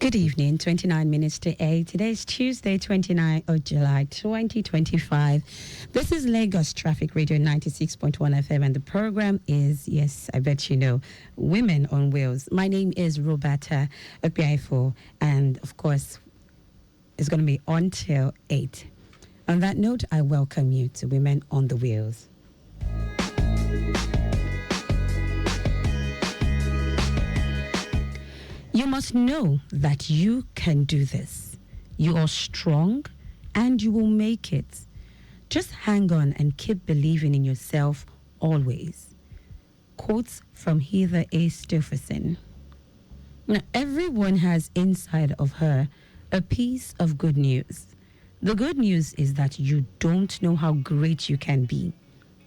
Good evening, 29 minutes to 8. Today is Tuesday, 29th of July, 2025. This is Lagos Traffic Radio 96.1 FM, and the program is, yes, I bet you know, Women on Wheels. My name is Roberta Okpiaifoh, and of course, it's going to be on till 8. On that note, I welcome you to Women on the Wheels. You must know that you can do this. You are strong and you will make it. Just hang on and keep believing in yourself always. Quotes from Heather A. Stephenson. Now, everyone has inside of her a piece of good news. The good news is that you don't know how great you can be,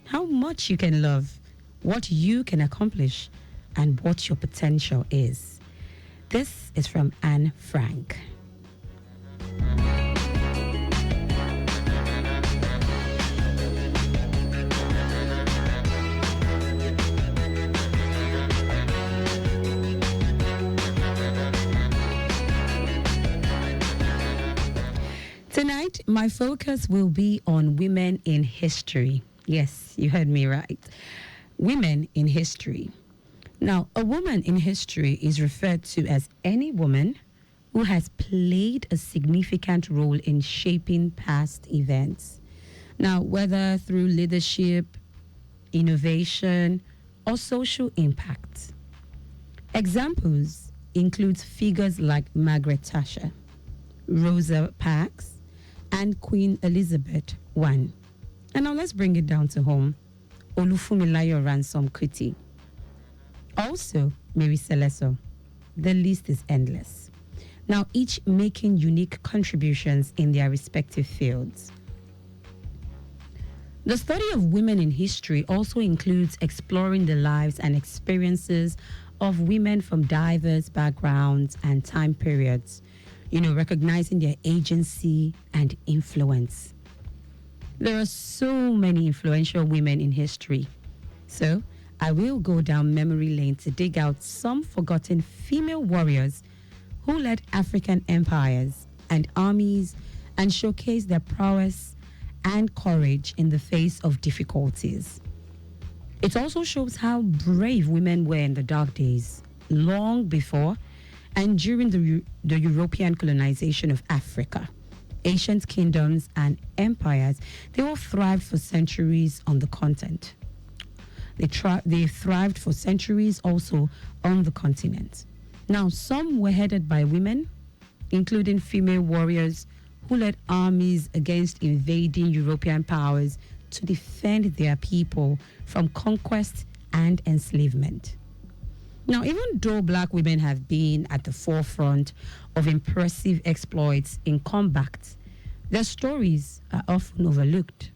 how much you can love, what you can accomplish, and what your potential is. This is from Anne Frank. Tonight, my focus will be on women in history. Yes, you heard me right. Women in history. Now, a woman in history is referred to as any woman who has played a significant role in shaping past events. Now, whether through leadership, innovation, or social impact. Examples include figures like Margaret Thatcher, Rosa Parks, and Queen Elizabeth I. And now let's bring it down to home. Olufunmilayo Ransom Kuti. Also, Mary Celeste. The list is endless. Now, each making unique contributions in their respective fields. The study of women in history also includes exploring the lives and experiences of women from diverse backgrounds and time periods, recognizing their agency and influence. There are so many influential women in history. So, I will go down memory lane to dig out some forgotten female warriors who led African empires and armies and showcase their prowess and courage in the face of difficulties. It also shows how brave women were in the dark days, long before and during the European colonization of Africa. Ancient kingdoms and empires, they all thrived for centuries on the continent. They thrived for centuries also on the continent. Now, some were headed by women, including female warriors who led armies against invading European powers to defend their people from conquest and enslavement. Now, even though black women have been at the forefront of impressive exploits in combat, their stories are often overlooked.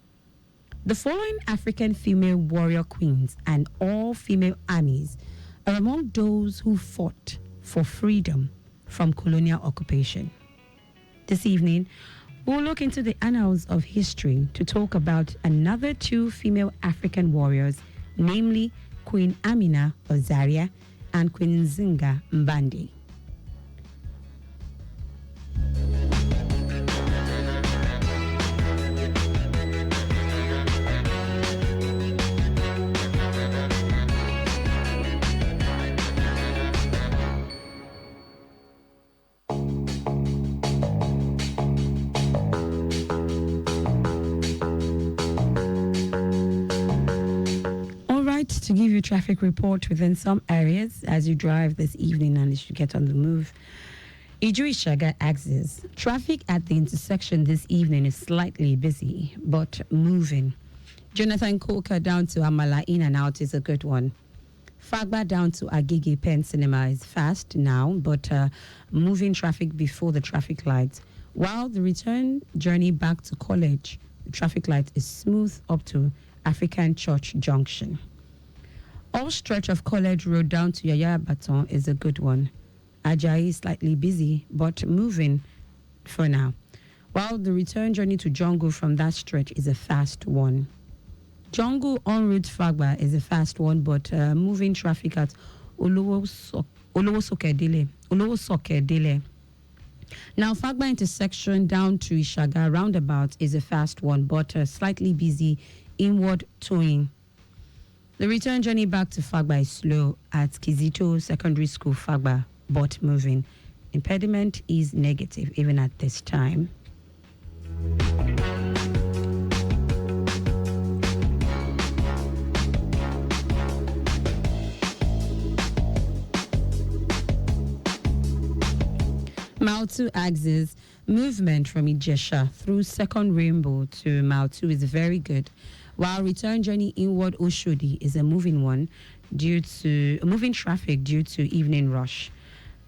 The following African female warrior queens and all-female armies are among those who fought for freedom from colonial occupation. This evening, we'll look into the annals of history to talk about another two female African warriors, namely Queen Amina of Zaria and Queen Nzinga Mbande. To give you traffic report within some areas as you drive this evening and as you get on the move. Iju-Ishaga axis. Traffic at the intersection this evening is slightly busy, but moving. Jonathan Coker down to Amala in and out is a good one. Fagba down to Agege Pen Cinema is fast now, but moving traffic before the traffic lights. While the return journey back to college, the traffic light is smooth up to African Church Junction. All stretch of College Road down to Yaya Baton is a good one. Ajayi is slightly busy, but moving for now. While the return journey to Jongo from that stretch is a fast one. Jongo en route Fagba is a fast one, but moving traffic at Olowo Sokedele Now, Fagba intersection down to Ishaga roundabout is a fast one, but slightly busy inward towing. The return journey back to Fagba is slow at Kizito Secondary School, Fagba, but moving. Impediment is negative even at this time. Mile 2 axis movement from Ijesha through Second Rainbow to Mile 2 is very good, while return journey inward Oshodi is a moving one due to moving traffic due to evening rush.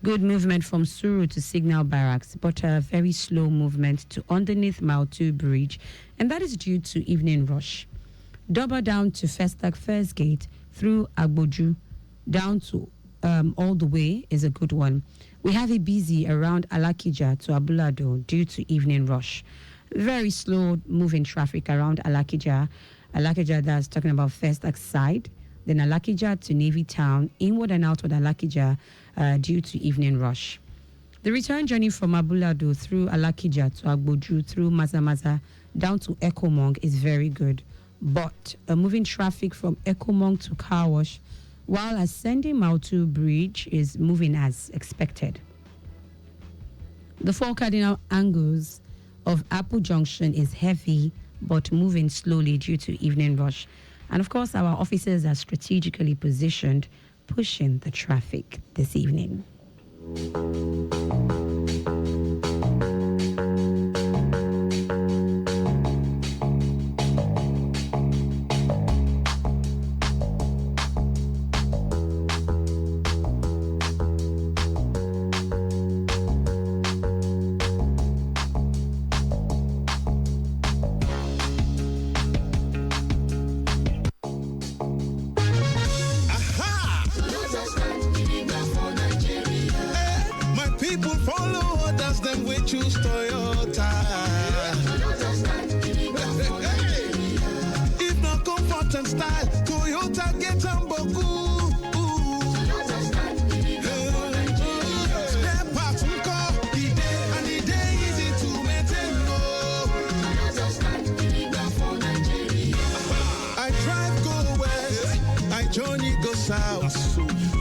Good movement from Suru to Signal Barracks, but a very slow movement to underneath Mile 2 bridge, and that is due to evening rush. Double down to Festac First Gate through Agboju down to all the way is a good one. We have a busy around Alakija to Abulado due to evening rush. Very slow moving traffic around Alakija. Alakija, that's talking about Festac side. Then Alakija to Navy Town, inward and outward Alakija due to evening rush. The return journey from Abulado through Alakija to Agboju through Mazamaza down to Ekomong is very good. But moving traffic from Ekomong to Car Wash, while ascending Mile 2 Bridge is moving as expected. The 4 cardinal angles of Apple Junction is heavy but moving slowly due to evening rush. And of course, our officers are strategically positioned, pushing the traffic this evening.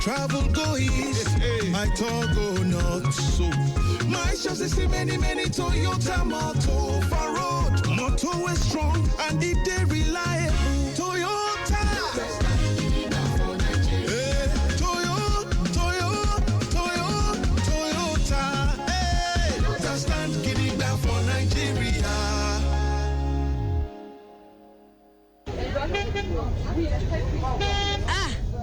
Travel go east, my tour go north. So my shows is many Toyota motor for road. Motor is strong and it dey reliable. Toyota. Toyota. Hey, just stand giddy down for Nigeria.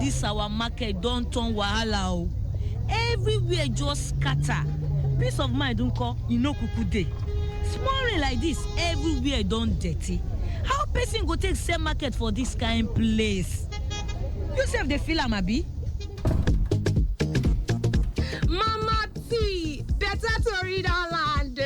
This our market don't turn wahala o. Everywhere just scatter. Peace of mind don't call, kuku dey. Small rain like this, everywhere don't dirty. How person go take sell market for this kind place? You sef dey feel am abi? Mama T, better to read our land.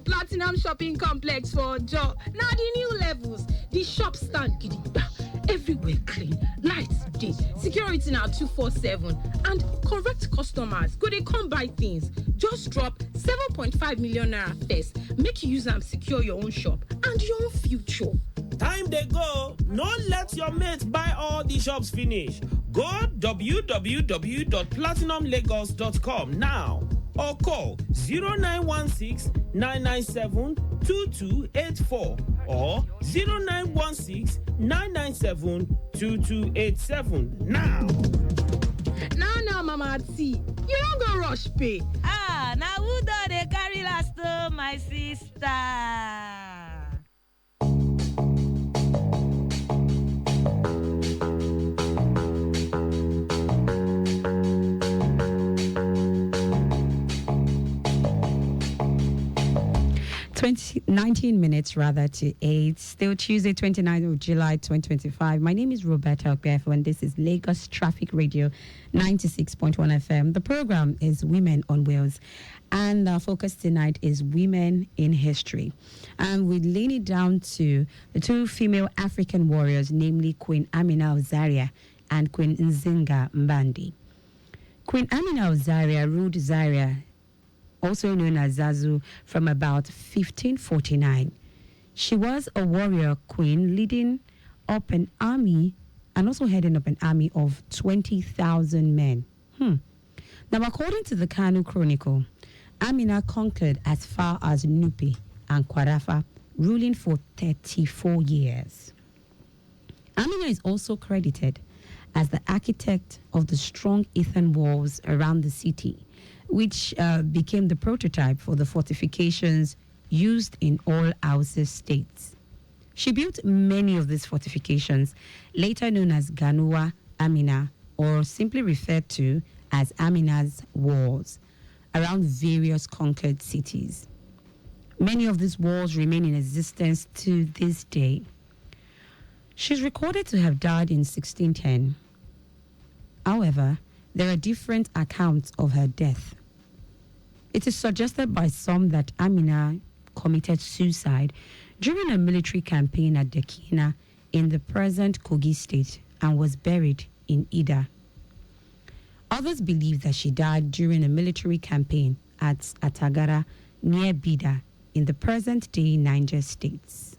Platinum Shopping Complex for Joe. Now the new levels, the shop stand gidigba. Everywhere clean, lights dey, security now 247, and correct customers go they come buy things. Just drop 7.5 million naira first. Make you use them secure your own shop and your own future. Time they go. No let your mates buy all the shops finish. Go www.platinumlagos.com now or call 0916-997-2284 or 0916-997-2287 now. Now, Mama T, you don't go rush pay. Now who do they carry last my sister? 19 minutes to 8. Still Tuesday, 29th of July, 2025. My name is Roberta Okpiaifoh, and this is Lagos Traffic Radio 96.1 FM. The program is Women on Wheels, and our focus tonight is Women in History. And we lean it down to the 2 female African warriors, namely Queen Amina of Zaria and Queen Nzinga Mbandi. Queen Amina of Zaria ruled Zaria also known as Zazu, from about 1549. She was a warrior queen leading up an army and also heading up an army of 20,000 men. Now, according to the Kanu Chronicle, Amina conquered as far as Nupi and Kwarafa, ruling for 34 years. Amina is also credited as the architect of the strong earthen walls around the city, which became the prototype for the fortifications used in all Hausa states. She built many of these fortifications, later known as Ganuwa Amina, or simply referred to as Amina's walls, around various conquered cities. Many of these walls remain in existence to this day. She's recorded to have died in 1610. However, there are different accounts of her death. It is suggested by some that Amina committed suicide during a military campaign at Dekina in the present Kogi state and was buried in Ida. Others believe that she died during a military campaign at Atagara near Bida in the present-day Niger states.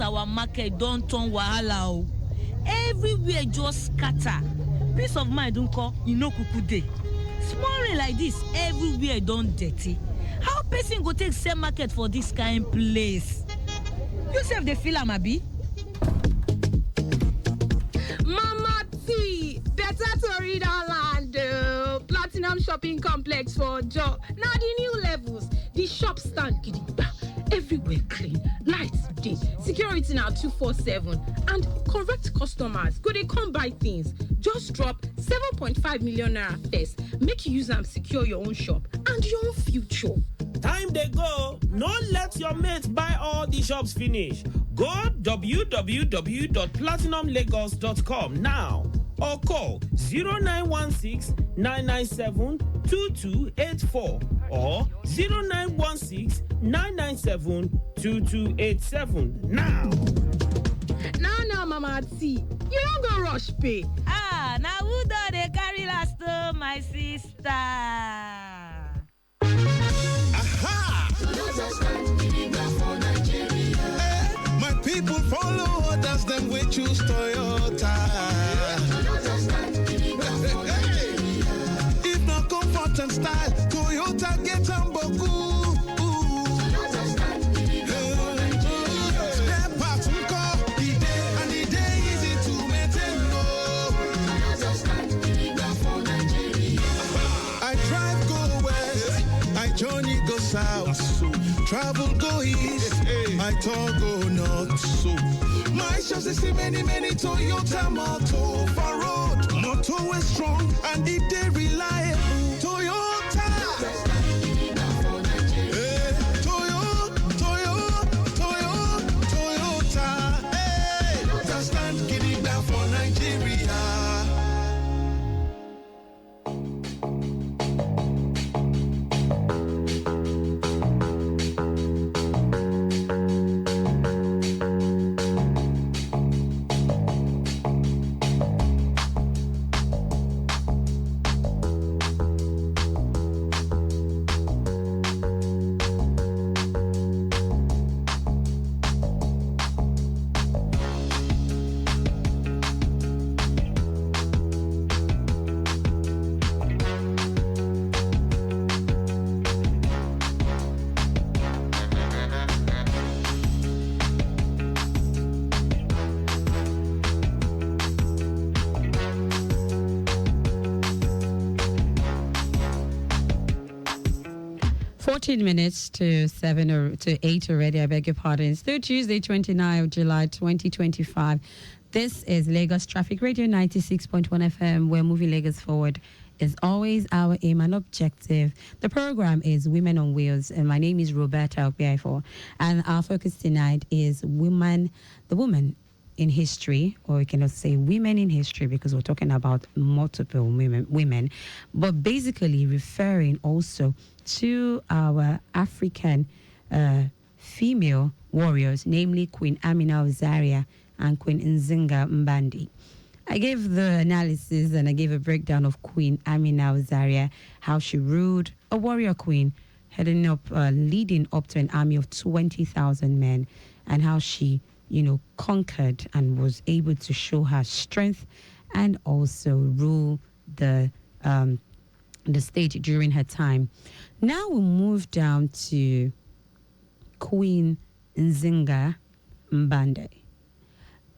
Our market don't turn wahala o. Everywhere just scatter. Peace of mind don't call, kuku dey. Small rain like this, everywhere don't dirty. How person go take sell market for this kind place? You sef dey feel am abi? Mama T, better to read our land. Platinum Shopping Complex for Joe. Now the new levels, the shop stand gidigba. Everywhere clean, lights dey, security now 247, and correct customers go they come buy things. Just drop 7.5 million naira first. Make you use them secure your own shop and your own future. Time they go. No let your mates buy all the shops finish. Go www.platinumlagos.com now or call 0916-997-2284 or 0916-997-2287 now. Now, Mama T, you don't go rush pay. Now who do they carry last my sister? Aha! My people follow others, them we choose Toyota. If not comfort and style, Toyota get on boku. Spare parts we call the day, and the day easy to maintain. I drive go west, I journey go south, travel go east, I talk go north. So my shows see many Toyota motor for road. Motor is strong and it they reliable. Toyota. Toyota. Hey, just stand getting down for Nigeria. Minutes to 7 or to 8 already. I beg your pardon. It's still Tuesday, 29th of July, 2025. This is Lagos Traffic Radio 96.1 FM, where moving Lagos forward is always our aim and objective. The program is Women on Wheels, and my name is Roberta Okpiaifoh. And our focus tonight is the woman in history, or you cannot say women in history because we're talking about multiple women, but basically referring also to our African female warriors, namely Queen Amina of Zaria and Queen Nzinga Mbandi. I gave the analysis and I gave a breakdown of Queen Amina of Zaria, how she ruled, a warrior queen, leading up to an army of 20,000 men, and how she, conquered and was able to show her strength and also rule the state during her time. Now we'll move down to Queen Nzinga Mbandi.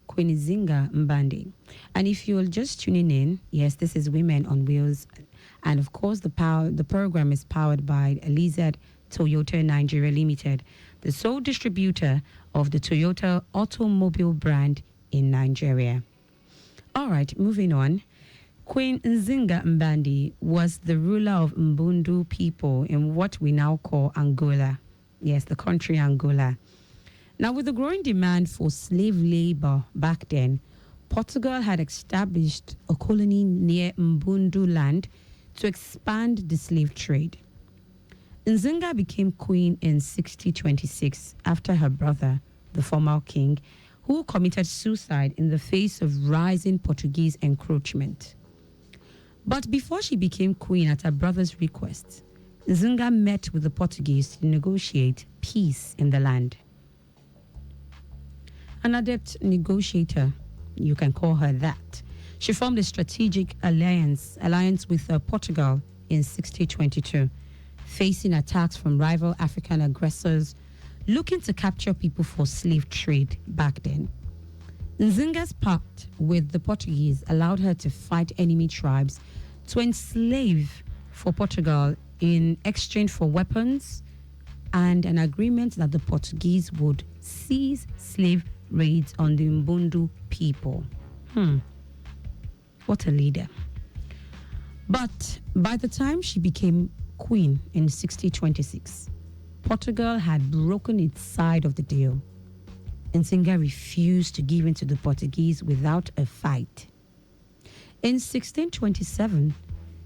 Queen Nzinga Mbandi. And if you're just tuning in, yes, this is Women on Wheels. And of course, the program is powered by Elizad Toyota Nigeria Limited, the sole distributor of the Toyota automobile brand in Nigeria. All right, moving on. Queen Nzinga Mbandi was the ruler of Mbundu people in what we now call Angola. Yes, the country Angola. Now, with the growing demand for slave labor back then, Portugal had established a colony near Mbundu land to expand the slave trade. Nzinga became queen in 1626 after her brother, the former king, who committed suicide in the face of rising Portuguese encroachment. But before she became queen at her brother's request, Nzinga met with the Portuguese to negotiate peace in the land. An adept negotiator, you can call her that. She formed a strategic alliance with Portugal in 1622, facing attacks from rival African aggressors looking to capture people for slave trade back then. Nzinga's pact with the Portuguese allowed her to fight enemy tribes to enslave for Portugal in exchange for weapons and an agreement that the Portuguese would cease slave raids on the Mbundu people. What a leader. But by the time she became queen in 1626, Portugal had broken its side of the deal. Nzinga refused to give in to the Portuguese without a fight. In 1627,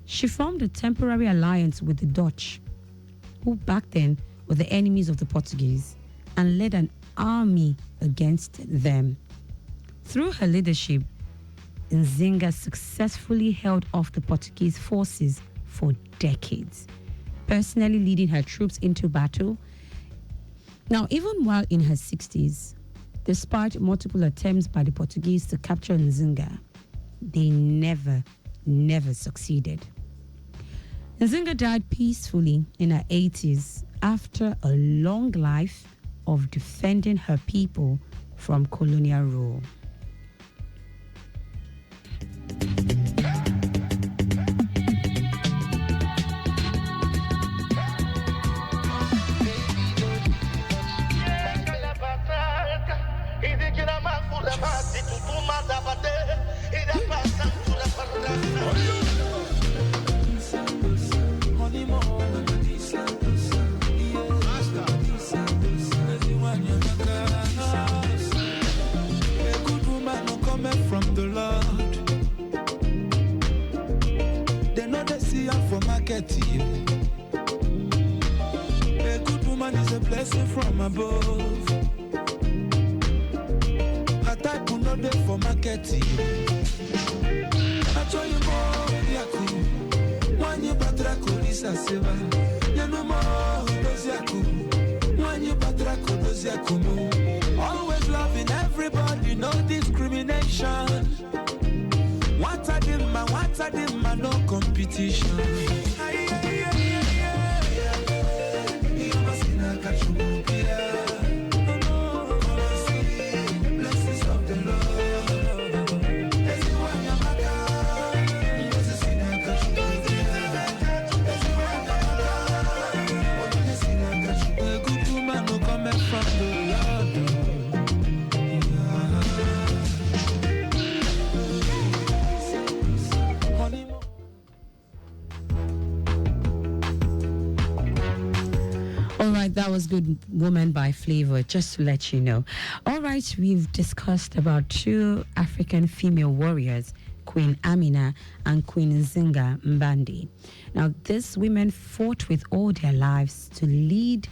she formed a temporary alliance with the Dutch, who back then were the enemies of the Portuguese, and led an army against them. Through her leadership, Nzinga successfully held off the Portuguese forces for decades, personally leading her troops into battle. Now, even while in her 60s, despite multiple attempts by the Portuguese to capture Nzinga, they never succeeded. Nzinga died peacefully in her 80s after a long life of defending her people from colonial rule. From the Lord, they know they see her for marketing. A good woman is a blessing from above. Her type will not there for marketing. I tell you more, Yaku. One you batra kolisa seva. You know more, those Yaku. One you batra kolos Yakumu. Always loving everybody, no discrimination. What I did, man, no competition. Blessings of the Lord. A good woman no come from the Lord. That was Good Woman by Flavor, just to let you know. All right, we've discussed about two African female warriors, Queen Amina and Queen Nzinga Mbandi. Now, these women fought with all their lives to lead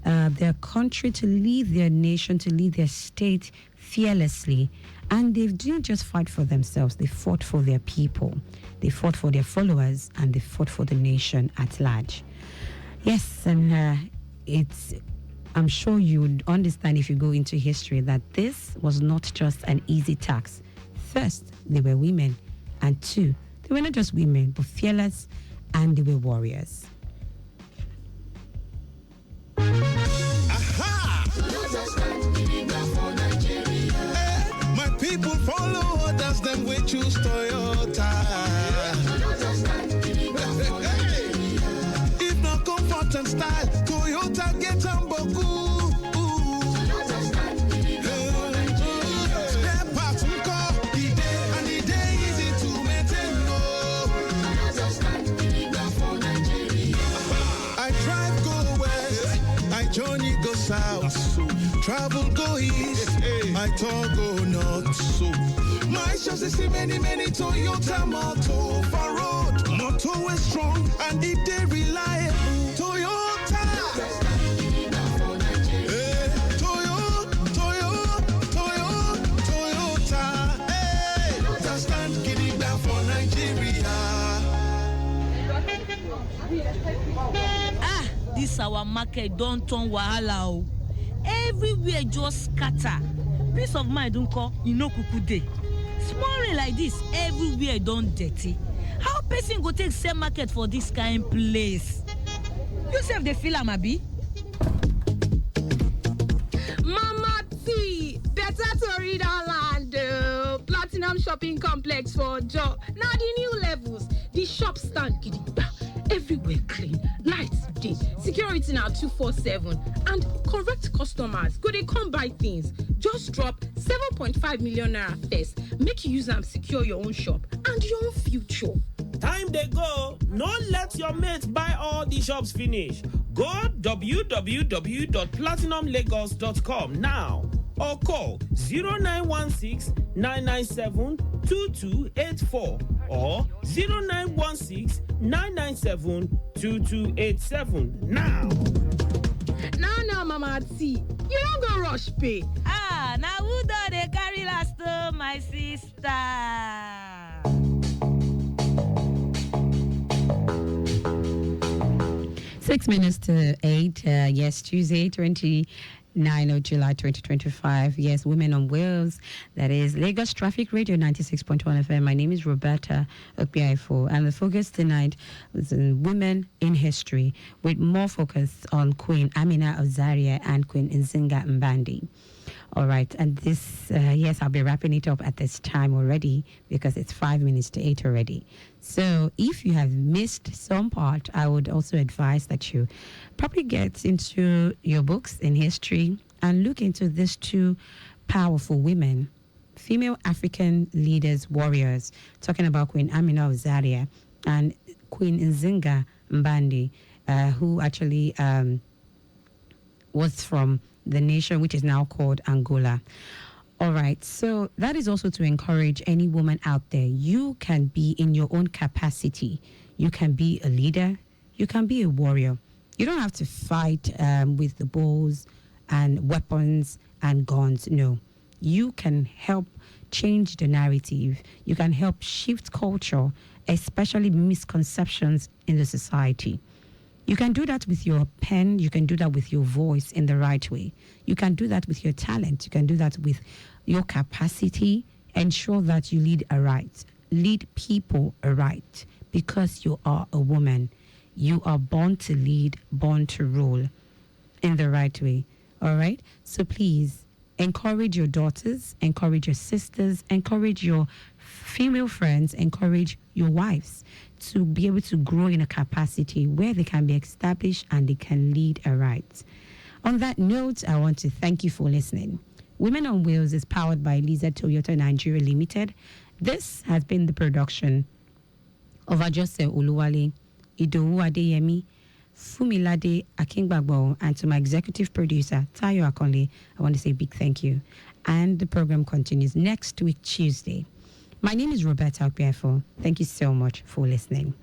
their country, to lead their nation, to lead their state fearlessly. And they didn't just fight for themselves, they fought for their people. They fought for their followers, and they fought for the nation at large. Yes, and I'm sure you would understand if you go into history that this was not just an easy task. First, they were women, and two, they were not just women, but fearless, and they were warriors. My people follow others, them we choose Toyota. If not comfort and style, Toyota get Amboku. Spare parts we call the day, and the day easy to maintain. I drive go west, I journey go south, travel go east, I talk go north. So my chassis see many Toyota motor for road. Motor is strong and it they reliable. Toyota. Toyota. Hey, just stand getting down for Nigeria. This our market don't turn wahala o. Everywhere just scatter. Peace of mind don't call, kuku dey. Small rain like this, everywhere don't dirty. How person go take sell market for this kind place? You sef dey feel am abi? Mama T, better to read our land. Platinum Shopping Complex for Joe. Now the new levels, the shop stand gidigba. Everywhere clean, lights day, security now 247, and correct customers go they come buy things. Just drop 7.5 million naira first. Make you use them secure your own shop and your own future. Time they go. No let your mates buy all the shops finish. Go www.platinumlagos.com now or call 0916 997 2284 or 0916 997 2287 now. Now, Mama T, you don't go rush pay. Now who do they carry last my sister? 6 minutes to 8. Yes, Tuesday, 29th of July 2025. Yes, Women on Wheels. That is Lagos Traffic Radio 96.1 FM. My name is Roberta Okpiaifoh, and the focus tonight was on women in history, with more focus on Queen Amina of Zaria and Queen Nzinga Mbandi. All right, and this, yes, I'll be wrapping it up at this time already because it's 5 minutes to 8 already. So if you have missed some part, I would also advise that you probably get into your books in history and look into these two powerful women, female African leaders, warriors, talking about Queen Amina of Zaria and Queen Nzinga Mbandi, who actually was from the nation which is now called Angola. All right, so that is also to encourage any woman out there. You can be in your own capacity. You can be a leader. You can be a warrior. You don't have to fight with the bows and weapons and guns. No, you can help change the narrative. You can help shift culture, especially misconceptions in the society. You can do that with your pen. You can do that with your voice in the right way. You can do that with your talent. You can do that with your capacity. Ensure that you lead aright. Lead people aright because you are a woman. You are born to lead, born to rule in the right way. All right? So please encourage your daughters, encourage your sisters, encourage your female friends, encourage your wives to be able to grow in a capacity where they can be established and they can lead aright. On that note, I want to thank you for listening. Women on Wheels is powered by Lisa Toyota Nigeria Limited. This has been the production of Ajose Oluwale, Idowu Adeyemi, Fumilade Akingbagbo, and to my executive producer, Tayo Akonle, I want to say a big thank you. And the program continues next week, Tuesday. My name is Roberta Okpiaifoh. Thank you so much for listening.